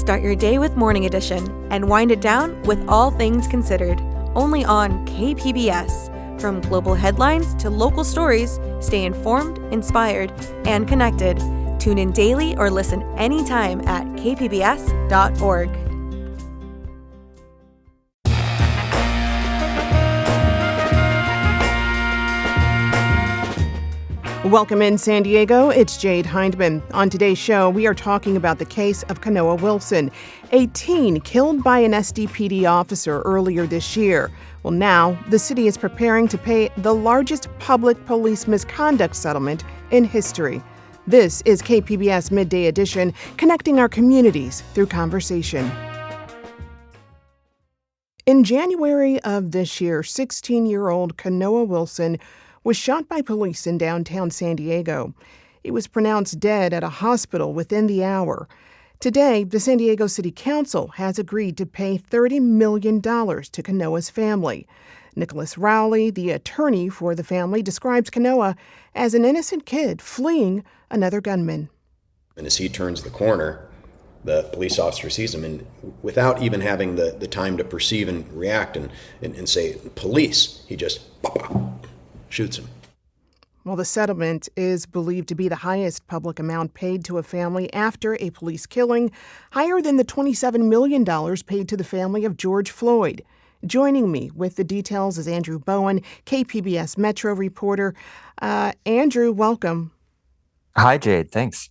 Start your day with Morning Edition and wind it down with All Things Considered, only on KPBS. From global headlines to local stories, stay informed, inspired, and connected. Tune in daily or listen anytime at kpbs.org. Welcome in San Diego, it's Jade Hindman. On today's show, we are talking about the case of Konoa Wilson, a teen killed by an SDPD officer earlier this year. Well, now the city is preparing to pay the largest public police misconduct settlement in history. This is KPBS Midday Edition, connecting our communities through conversation. In January of this year, 16-year-old Konoa Wilson was shot by police in downtown San Diego. He was pronounced dead at a hospital within the hour. Today, the San Diego City Council has agreed to pay $30 million to Konoa's family. Nicholas Rowley, the attorney for the family, describes Konoa as an innocent kid fleeing another gunman. And as he turns the corner, the police officer sees him, and without even having the time to perceive and react and say, police, he just pop, pop, shoots him. Well, the settlement is believed to be the highest public amount paid to a family after a police killing, higher than the $27 million paid to the family of George Floyd. Joining me with the details is Andrew Bowen, KPBS Metro reporter. Andrew, welcome. Hi, Jade. Thanks.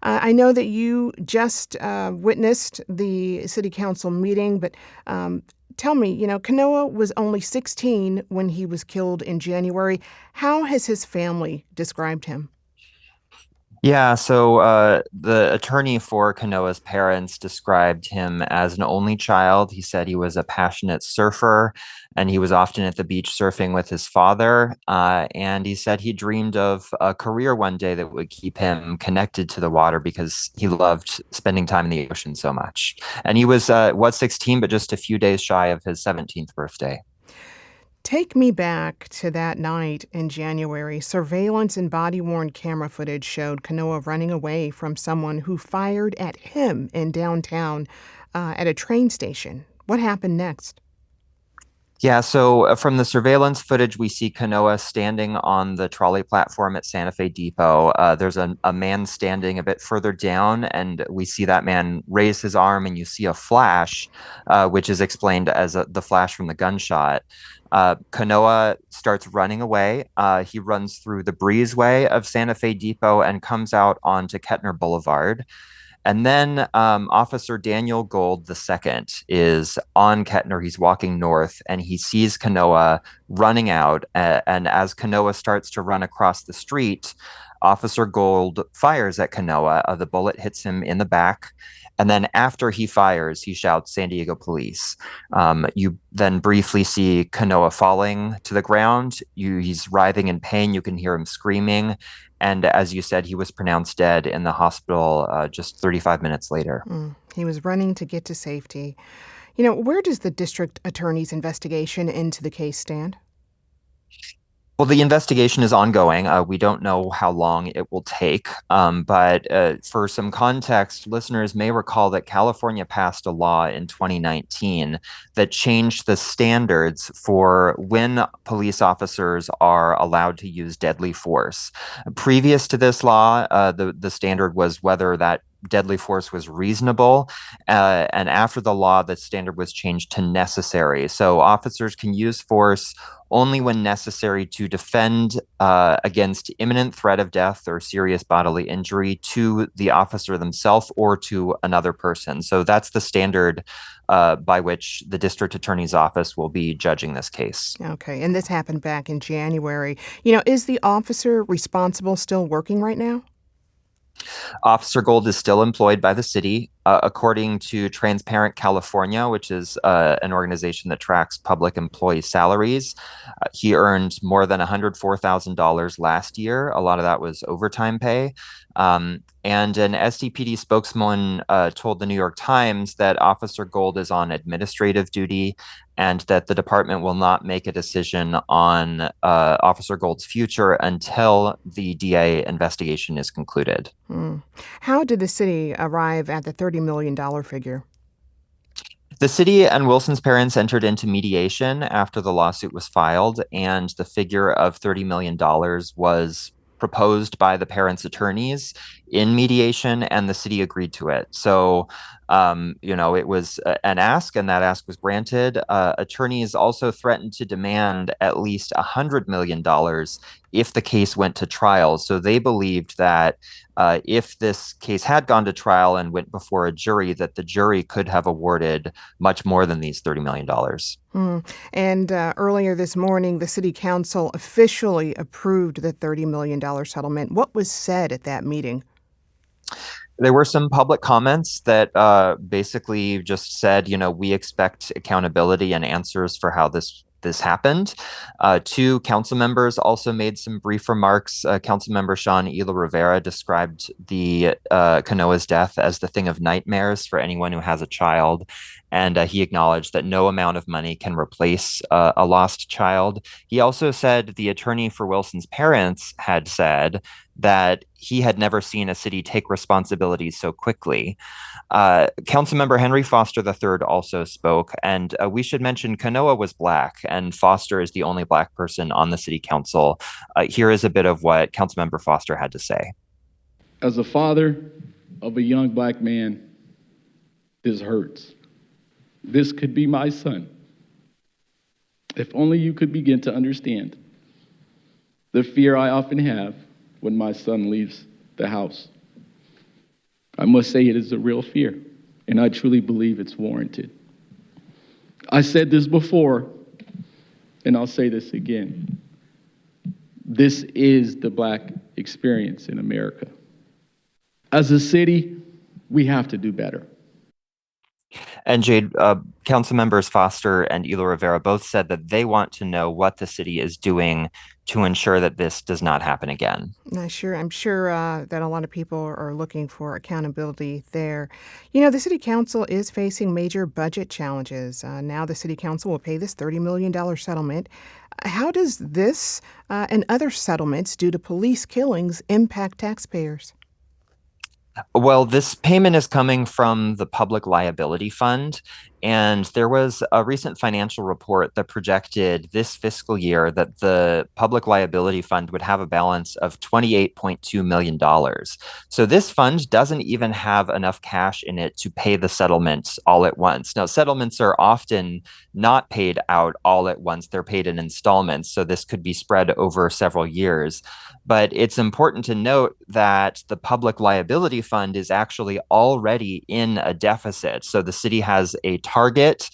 I know that you just witnessed the city council meeting, but tell me, Konoa was only 16 when he was killed in January. How has his family described him? Yeah, so the attorney for Konoa's parents described him as an only child. He said he was a passionate surfer, and he was often at the beach surfing with his father. And he said he dreamed of a career one day that would keep him connected to the water because he loved spending time in the ocean so much. And he was 16, but just a few days shy of his 17th birthday. Take me back to that night in January. Surveillance and body-worn camera footage showed Konoa running away from someone who fired at him in downtown at a train station. What happened next? Yeah, so from the surveillance footage, we see Konoa standing on the trolley platform at Santa Fe Depot. There's a man standing a bit further down, and we see that man raise his arm, and you see a flash, which is explained as the flash from the gunshot. Konoa starts running away. He runs through the breezeway of Santa Fe Depot and comes out onto Kettner Boulevard. And then Officer Daniel Gold II is on Kettner. He's walking north, and he sees Konoa running out. And as Konoa starts to run across the street, Officer Gold fires at Konoa. The bullet hits him in the back. And then after he fires, he shouts, "San Diego police." You then briefly see Konoa falling to the ground. He's writhing in pain. You can hear him screaming. And as you said, he was pronounced dead in the hospital just 35 minutes later. He was running to get to safety. Where does the district attorney's investigation into the case stand? Well, the investigation is ongoing. We don't know how long it will take. But for some context, listeners may recall that California passed a law in 2019 that changed the standards for when police officers are allowed to use deadly force. Previous to this law, the standard was whether that deadly force was reasonable. And after the law, the standard was changed to necessary. So officers can use force only when necessary to defend against imminent threat of death or serious bodily injury to the officer themselves or to another person. So that's the standard by which the district attorney's office will be judging this case. Okay, and this happened back in January. Is the officer responsible still working right now? Officer Gold is still employed by the city. According to Transparent California, which is an organization that tracks public employee salaries, he earned more than $104,000 last year. A lot of that was overtime pay. And an SDPD spokesman told the New York Times that Officer Gold is on administrative duty and that the department will not make a decision on Officer Gold's future until the DA investigation is concluded. How did the city arrive at the $30 $30 million figure? The city and Wilson's parents entered into mediation after the lawsuit was filed, and the figure of $30 million was proposed by the parents' attorneys in mediation, and the city agreed to it. So, it was an ask, and that ask was granted. Attorneys also threatened to demand at least $100 million if the case went to trial. So they believed that if this case had gone to trial and went before a jury, that the jury could have awarded much more than these $30 million. And earlier this morning, the city council officially approved the $30 million settlement. What was said at that meeting? There were some public comments that basically just said, we expect accountability and answers for how this happened. Two council members also made some brief remarks. Councilmember Sean Ela Rivera described the Konoa's death as the thing of nightmares for anyone who has a child. And he acknowledged that no amount of money can replace a lost child. He also said the attorney for Wilson's parents had said that he had never seen a city take responsibility so quickly. Councilmember Henry Foster III also spoke, and we should mention Konoa was Black, and Foster is the only Black person on the city council. Here is a bit of what Councilmember Foster had to say. As a father of a young Black man, this hurts. This could be my son. If only you could begin to understand the fear I often have when my son leaves the house. I must say it is a real fear, and I truly believe it's warranted. I said this before, and I'll say this again. This is the Black experience in America. As a city, we have to do better. And Jade, council members Foster and Ela Rivera both said that they want to know what the city is doing to ensure that this does not happen again. I'm sure that a lot of people are looking for accountability there. The city council is facing major budget challenges. Now the city council will pay this $30 million settlement. How does this and other settlements due to police killings impact taxpayers? Well, this payment is coming from the Public Liability Fund, and there was a recent financial report that projected this fiscal year that the Public Liability Fund would have a balance of $28.2 million. So this fund doesn't even have enough cash in it to pay the settlements all at once. Now, settlements are often not paid out all at once. They're paid in installments, so this could be spread over several years. But it's important to note that the Public Liability Fund is actually already in a deficit. So the city has a target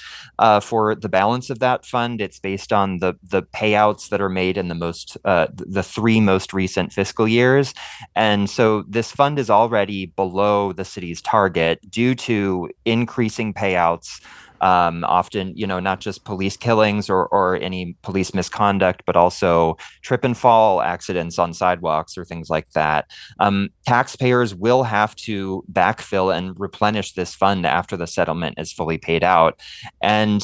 for the balance of that fund. It's based on the payouts that are made in the three most recent fiscal years. And so this fund is already below the city's target due to increasing payouts. Often, not just police killings or any police misconduct, but also trip and fall accidents on sidewalks or things like that. Taxpayers will have to backfill and replenish this fund after the settlement is fully paid out. And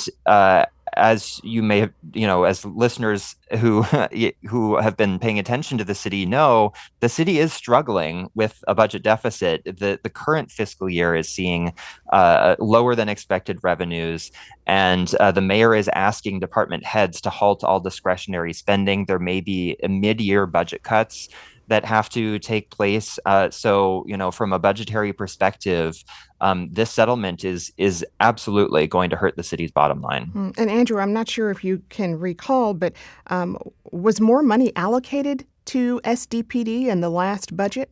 as you may have, as listeners who have been paying attention to the city know, the city is struggling with a budget deficit. The current fiscal year is seeing lower than expected revenues, and the mayor is asking department heads to halt all discretionary spending. There may be mid-year budget cuts that have to take place. So, from a budgetary perspective, this settlement is absolutely going to hurt the city's bottom line. And Andrew, I'm not sure if you can recall, but was more money allocated to SDPD in the last budget?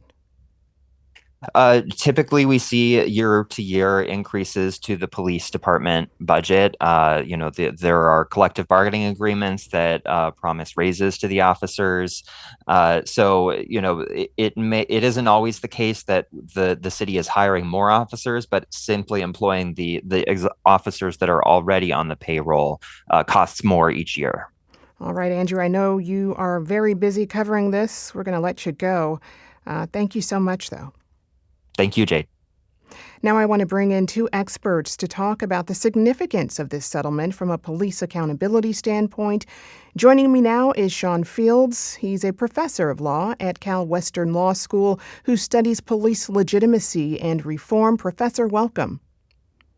Typically, we see year-to-year increases to the police department budget. There are collective bargaining agreements that promise raises to the officers. So, it isn't always the case that the city is hiring more officers, but simply employing the officers that are already on the payroll costs more each year. All right, Andrew, I know you are very busy covering this. We're going to let you go. Thank you so much, though. Thank you, Jade. Now I want to bring in two experts to talk about the significance of this settlement from a police accountability standpoint. Joining me now is Sean Fields. He's a professor of law at Cal Western Law School who studies police legitimacy and reform. Professor, welcome.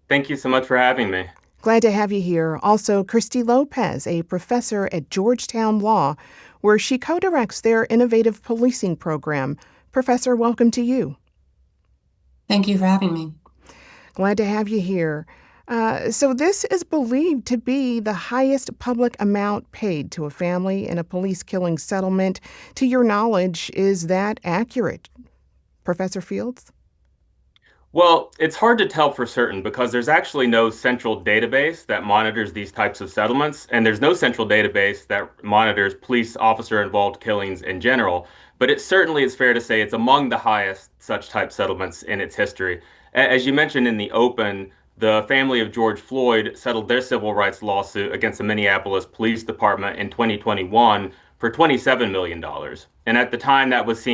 Thank you so much for having me. Glad to have you here. Also, Christy Lopez, a professor at Georgetown Law, where she co-directs their innovative policing program. Professor, welcome to you. Thank you for having me. Glad to have you here. So this is believed to be the highest public amount paid to a family in a police killing settlement. To your knowledge, is that accurate, Professor Fields? Well, it's hard to tell for certain because there's actually no central database that monitors these types of settlements, and there's no central database that monitors police officer-involved killings in general. But it certainly is fair to say it's among the highest such type settlements in its history. As you mentioned in the open, the family of George Floyd settled their civil rights lawsuit against the Minneapolis Police Department in 2021 for $27 million. And at the time, that was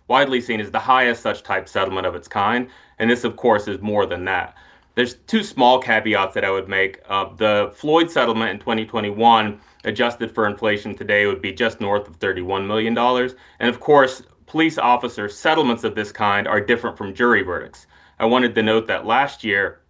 widely seen as the highest such type settlement of its kind. And this, of course, is more than that. There's two small caveats that I would make. The Floyd settlement in 2021, adjusted for inflation today, would be just north of $31 million. And of course, police officer settlements of this kind are different from jury verdicts. I wanted to note that last year,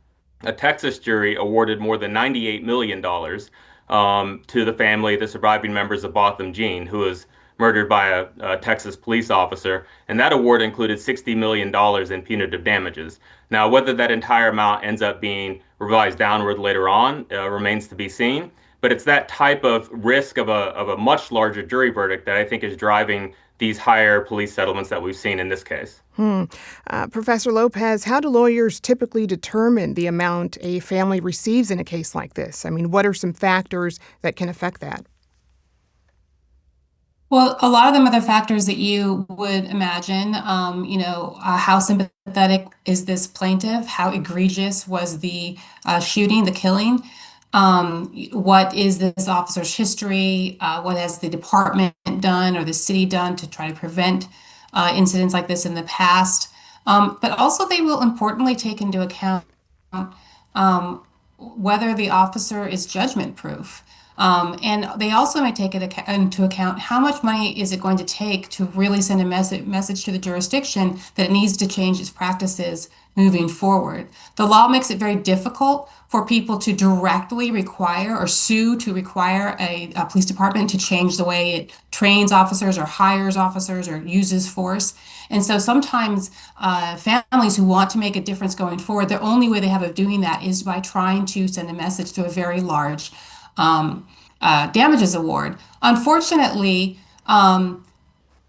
a Texas jury awarded more than $98 million to the family of the surviving members of Botham Jean, who was murdered by a Texas police officer, and that award included $60 million in punitive damages. Now, whether that entire amount ends up being revised downward later on remains to be seen, but it's that type of risk of a much larger jury verdict that I think is driving these higher police settlements that we've seen in this case. Professor Lopez, how do lawyers typically determine the amount a family receives in a case like this? I mean, what are some factors that can affect that? Well, a lot of them are the factors that you would imagine. How sympathetic is this plaintiff? How egregious was the shooting, the killing? What is this officer's history? What has the department done or the city done to try to prevent incidents like this in the past? But also they will importantly take into account whether the officer is judgment proof. And they also may take into account how much money is it going to take to really send a message to the jurisdiction that it needs to change its practices moving forward. The law makes it very difficult for people to directly require or sue to require a police department to change the way it trains officers or hires officers or uses force. And so sometimes families who want to make a difference going forward, the only way they have of doing that is by trying to send a message through a very large damages award. Unfortunately,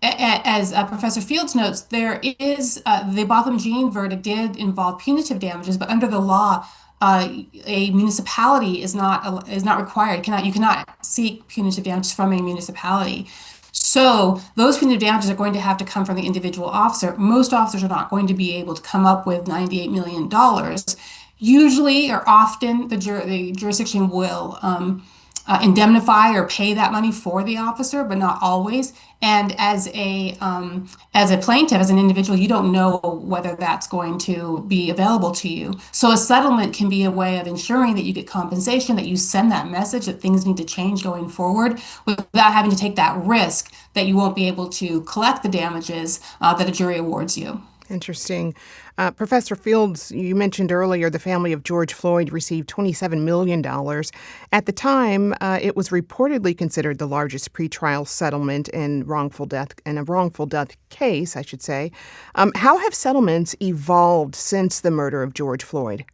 as Professor Fields notes, there is the Botham Jean verdict did involve punitive damages, but under the law, a municipality is not required. You cannot seek punitive damages from a municipality. So those punitive damages are going to have to come from the individual officer. Most officers are not going to be able to come up with $98 million. Usually or often, the jurisdiction will indemnify or pay that money for the officer, but not always. And as a plaintiff, as an individual, you don't know whether that's going to be available to you. So a settlement can be a way of ensuring that you get compensation, that you send that message that things need to change going forward without having to take that risk that you won't be able to collect the damages that a jury awards you. Interesting. Professor Fields, you mentioned earlier the family of George Floyd received $27 million. At the time, it was reportedly considered the largest pretrial settlement in a wrongful death case, I should say. How have settlements evolved since the murder of George Floyd?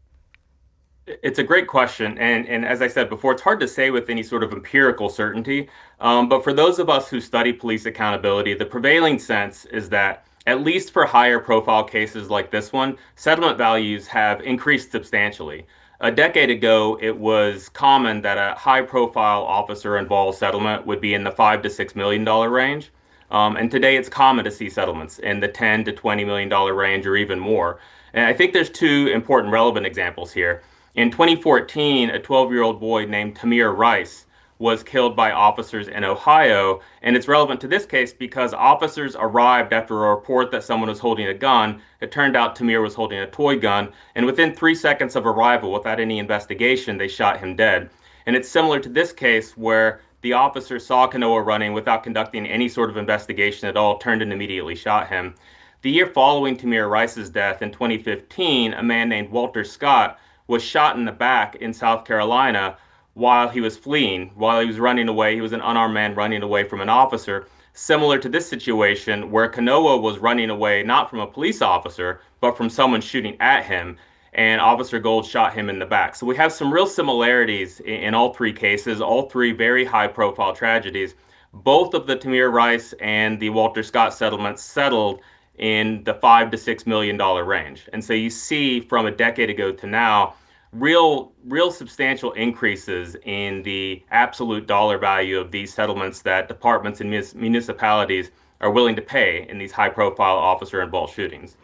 It's a great question. And as I said before, it's hard to say with any sort of empirical certainty. But for those of us who study police accountability, the prevailing sense is that at least for higher profile cases like this one, settlement values have increased substantially. A decade ago, it was common that a high profile officer involved settlement would be in the $5 to $6 million range. And today it's common to see settlements in the $10 to $20 million range or even more. And I think there's two important relevant examples here. In 2014, a 12-year-old boy named Tamir Rice was killed by officers in Ohio. And it's relevant to this case because officers arrived after a report that someone was holding a gun. It turned out Tamir was holding a toy gun. And within 3 seconds of arrival, without any investigation, they shot him dead. And it's similar to this case where the officer saw Konoa running without conducting any sort of investigation at all, turned and immediately shot him. The year following Tamir Rice's death in 2015, a man named Walter Scott was shot in the back in South Carolina while he was fleeing, while he was running away. He was an unarmed man running away from an officer. Similar to this situation where Konoa was running away not from a police officer, but from someone shooting at him, and Officer Gold shot him in the back. So we have some real similarities in all three cases, all three very high-profile tragedies. Both of the Tamir Rice and the Walter Scott settlements settled in the $5 to $6 million range. And so you see from a decade ago to now, real substantial increases in the absolute dollar value of these settlements that departments and municipalities are willing to pay in these high-profile officer-involved shootings.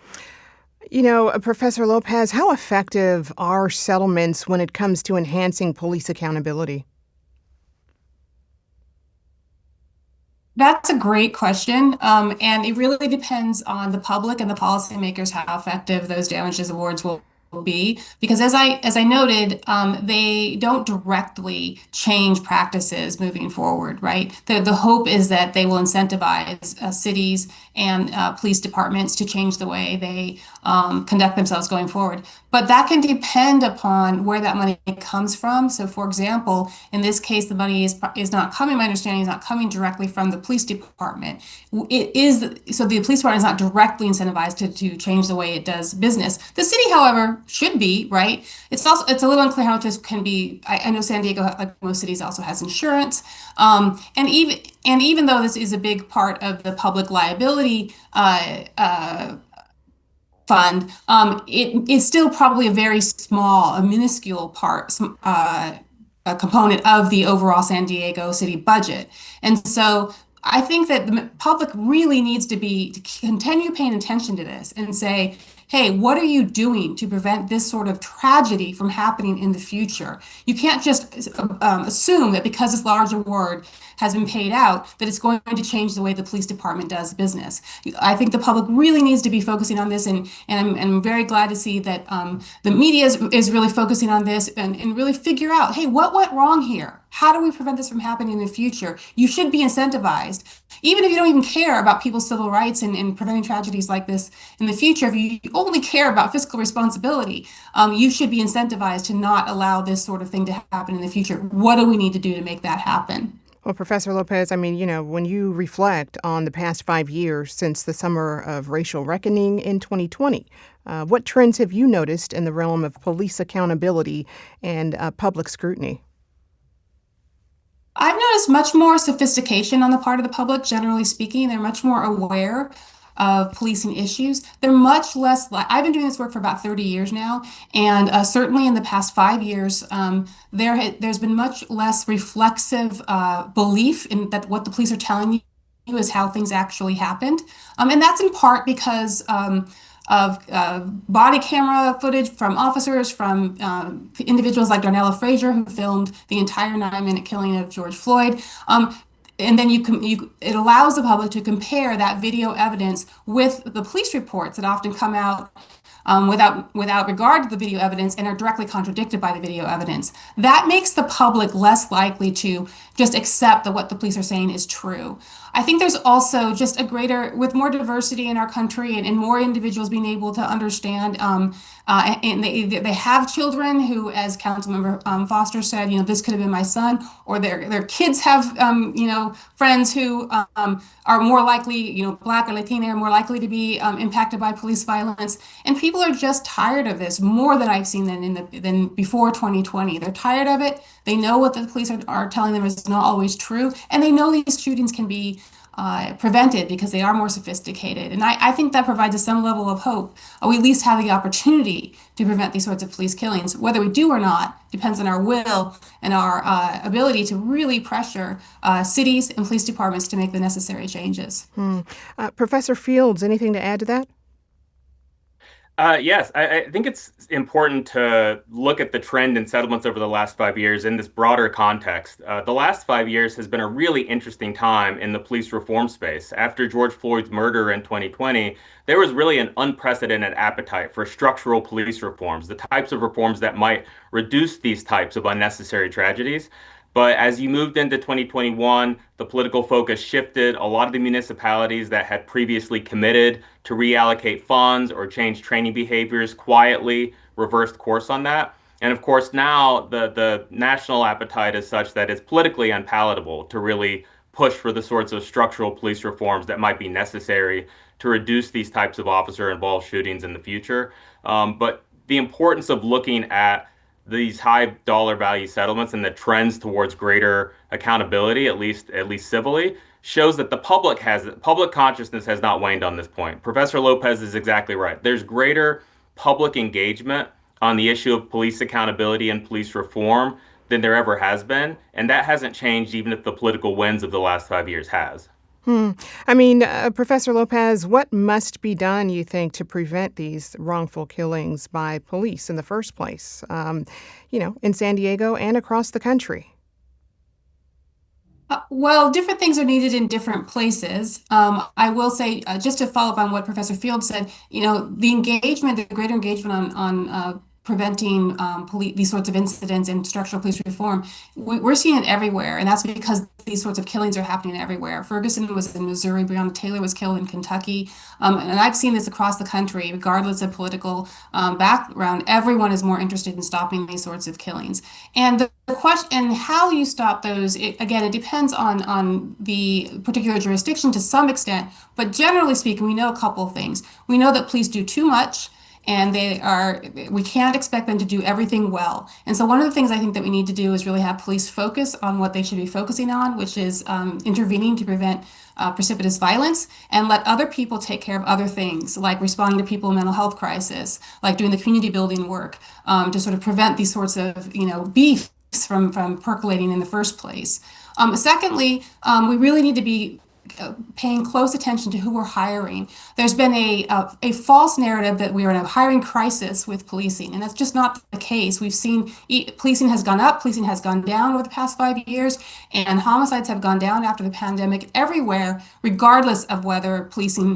You know, Professor Lopez, how effective are settlements when it comes to enhancing police accountability? That's a great question. And it really depends on the public and the policymakers how effective those damages awards will be, because as I noted, they don't directly change practices moving forward, right? The hope is that they will incentivize cities and police departments to change the way they conduct themselves going forward. But that can depend upon where that money comes from. So, for example, in this case, the money is not coming, my understanding is not coming directly from the police department. So the police department is not directly incentivized to change the way it does business. The city, however, should be, right? It's a little unclear how much this can be. I know San Diego, like most cities, also has insurance. And even though this is a big part of the public liability fund, it is still probably a very small, a minuscule part, a component of the overall San Diego city budget. And so I think that the public really needs to continue paying attention to this and say, hey, what are you doing to prevent this sort of tragedy from happening in the future? You can't just assume that because this large award has been paid out, that it's going to change the way the police department does business. I think the public really needs to be focusing on this, and I'm very glad to see that the media is really focusing on this and really figure out, hey, what went wrong here? How do we prevent this from happening in the future? You should be incentivized. Even if you don't even care about people's civil rights and preventing tragedies like this in the future, if you only care about fiscal responsibility, you should be incentivized to not allow this sort of thing to happen in the future. What do we need to do to make that happen? Well, Professor Lopez, I mean, you know, when you reflect on the past 5 years since the summer of racial reckoning in 2020, what trends have you noticed in the realm of police accountability and public scrutiny? I've noticed much more sophistication on the part of the public, generally speaking. They're much more aware of policing issues. They're much less I've been doing this work for about 30 years now, and certainly in the past 5 years, there's been much less reflexive belief in that what the police are telling you is how things actually happened. And that's in part because of body camera footage from officers, from individuals like Darnella Frazier, who filmed the entire 9-minute killing of George Floyd. And then it allows the public to compare that video evidence with the police reports that often come out without regard to the video evidence and are directly contradicted by the video evidence. That makes the public less likely to just accept that what the police are saying is true. I think there's also just with more diversity in our country and more individuals being able to understand, and they have children who, as Councilmember Foster said, this could have been my son, or their kids have, friends who are more likely, Black or Latina, are more likely to be impacted by police violence. And people are just tired of this more than I've seen than before 2020. They're tired of it. They know what the police are telling them is not always true, and they know these shootings can be prevented because they are more sophisticated. And I think that provides us some level of hope. We at least have the opportunity to prevent these sorts of police killings. Whether we do or not depends on our will and our ability to really pressure cities and police departments to make the necessary changes. Professor Fields, anything to add to that? Yes, I think it's important to look at the trend in settlements over the last 5 years in this broader context. The last 5 years has been a really interesting time in the police reform space. After George Floyd's murder in 2020, there was really an unprecedented appetite for structural police reforms, the types of reforms that might reduce these types of unnecessary tragedies. But as you moved into 2021, the political focus shifted. A lot of the municipalities that had previously committed to reallocate funds or change training behaviors quietly reversed course on that. And of course, now the national appetite is such that it's politically unpalatable to really push for the sorts of structural police reforms that might be necessary to reduce these types of officer-involved shootings in the future. But the importance of looking at these high dollar value settlements and the trends towards greater accountability, at least civilly, shows that the public consciousness has not waned on this point. Professor Lopez is exactly right. There's greater public engagement on the issue of police accountability and police reform than there ever has been, and that hasn't changed even if the political winds of the last 5 years has. I mean, Professor Lopez, what must be done, you think, to prevent these wrongful killings by police in the first place, in San Diego and across the country? Well, different things are needed in different places. I will say, just to follow up on what Professor Field said, the greater engagement on preventing these sorts of incidents and structural police reform, we're seeing it everywhere, and that's because these sorts of killings are happening everywhere. Ferguson was in Missouri, Breonna Taylor was killed in Kentucky, and I've seen this across the country, regardless of political background. Everyone is more interested in stopping these sorts of killings. And the question, how you stop those, it depends on the particular jurisdiction to some extent, but generally speaking, we know a couple of things. We know that police do too much, and we can't expect them to do everything well. And so one of the things I think that we need to do is really have police focus on what they should be focusing on, which is intervening to prevent precipitous violence, and let other people take care of other things, like responding to people in mental health crisis, like doing the community building work, to sort of prevent these sorts of, beefs from percolating in the first place. Secondly, we really need to be paying close attention to who we're hiring. There's been a false narrative that we are in a hiring crisis with policing, and that's just not the case. We've seen policing has gone up, policing has gone down over the past 5 years, and homicides have gone down after the pandemic everywhere, regardless of whether policing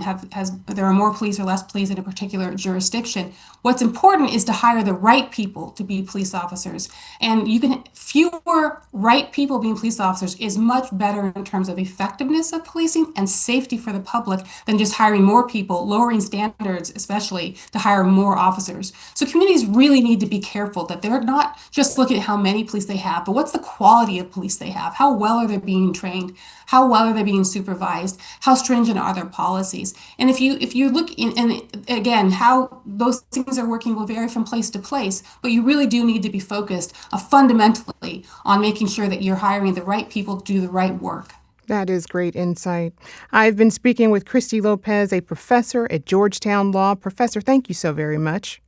there are more police or less police in a particular jurisdiction. What's important is to hire the right people to be police officers, and fewer right people being police officers is much better in terms of effectiveness of policing and safety for the public than just hiring more people, lowering standards, especially to hire more officers. So communities really need to be careful that they're not just looking at how many police they have, but what's the quality of police they have? How well are they being trained? How well are they being supervised? How stringent are their policies? And if you look and again, how those things are working will vary from place to place, but you really do need to be focused fundamentally on making sure that you're hiring the right people to do the right work. That is great insight. I've been speaking with Christy Lopez, a professor at Georgetown Law. Professor, thank you so very much.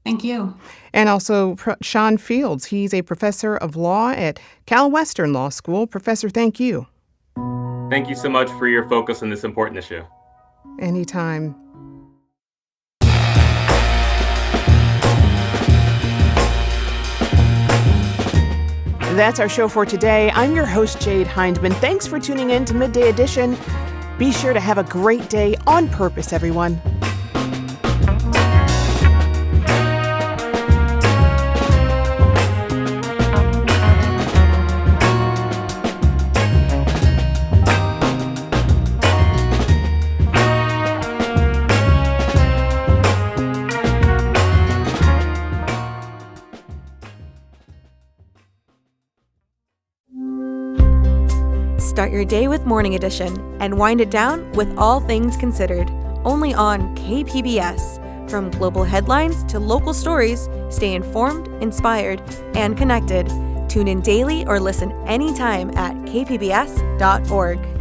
Thank you. And also Sean Fields. He's a professor of law at Cal Western Law School. Professor, thank you. Thank you so much for your focus on this important issue. Anytime. That's our show for today. I'm your host, Jade Hindman. Thanks for tuning in to Midday Edition. Be sure to have a great day on purpose, everyone. Start your day with Morning Edition and wind it down with All Things Considered, only on KPBS. From global headlines to local stories, stay informed, inspired, and connected. Tune in daily or listen anytime at kpbs.org.